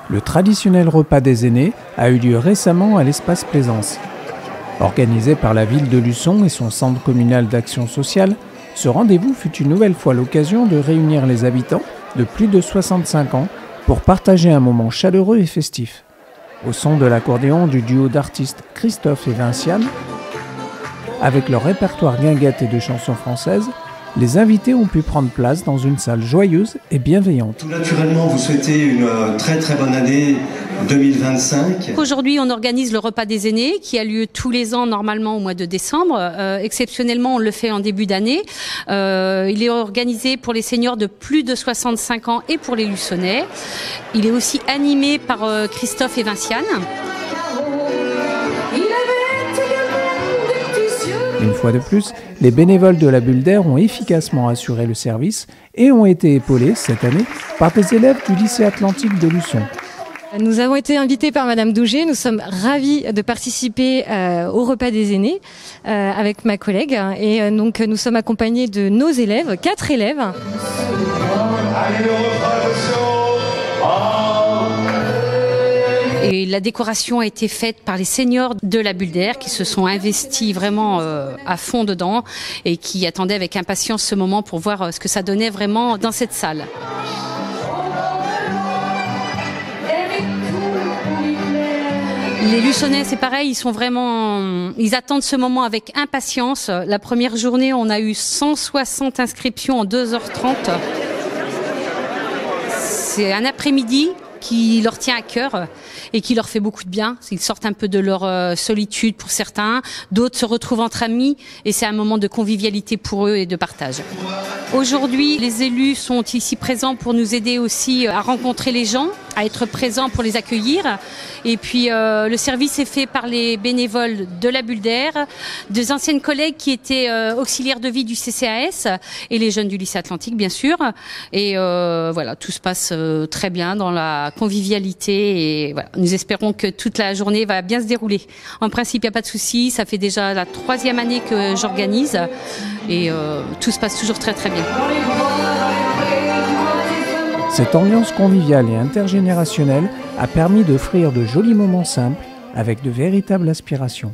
Le traditionnel repas des aînés a eu lieu récemment à l'espace Plaisance. Organisé par la ville de Luçon et son centre communal d'action sociale, ce rendez-vous fut une nouvelle fois l'occasion de réunir les habitants de plus de 65 ans pour partager un moment chaleureux et festif. Au son de l'accordéon du duo d'artistes Christophe et Vinciane, avec leur répertoire guinguette et de chansons françaises, les invités ont pu prendre place dans une salle joyeuse et bienveillante. Tout naturellement, vous souhaitez une très très bonne année 2025. Aujourd'hui, on organise le repas des aînés qui a lieu tous les ans normalement au mois de décembre. Exceptionnellement, on le fait en début d'année. Il est organisé pour les seniors de plus de 65 ans et pour les Luçonnais. Il est aussi animé par Christophe et Vinciane. Une fois de plus, les bénévoles de la Bulle d'Air ont efficacement assuré le service et ont été épaulés cette année par des élèves du lycée Atlantique de Luçon. Nous avons été invités par Madame Douget. Nous sommes ravis de participer au repas des aînés avec ma collègue. Et donc nous sommes accompagnés de nos élèves, 4 élèves. Et la décoration a été faite par les seniors de la Bulle d'Air qui se sont investis vraiment à fond dedans et qui attendaient avec impatience ce moment pour voir ce que ça donnait vraiment dans cette salle. Les Luçonnais, c'est pareil, ils attendent ce moment avec impatience. La première journée, on a eu 160 inscriptions en 2h30. C'est un après-midi qui leur tient à cœur et qui leur fait beaucoup de bien. Ils sortent un peu de leur solitude pour certains, d'autres se retrouvent entre amis et c'est un moment de convivialité pour eux et de partage. Aujourd'hui, les élus sont ici présents pour nous aider aussi à rencontrer les gens, à être présents pour les accueillir. Et puis le service est fait par les bénévoles de la Bulle d'Air, des anciennes collègues qui étaient auxiliaires de vie du CCAS et les jeunes du lycée Atlantique bien sûr. Et voilà, tout se passe très bien dans la convivialité et voilà, nous espérons que toute la journée va bien se dérouler. En principe, il n'y a pas de souci, ça fait déjà la 3e année que j'organise et tout se passe toujours très très bien. Cette ambiance conviviale et intergénérationnelle a permis d'offrir de jolis moments simples avec de véritables aspirations.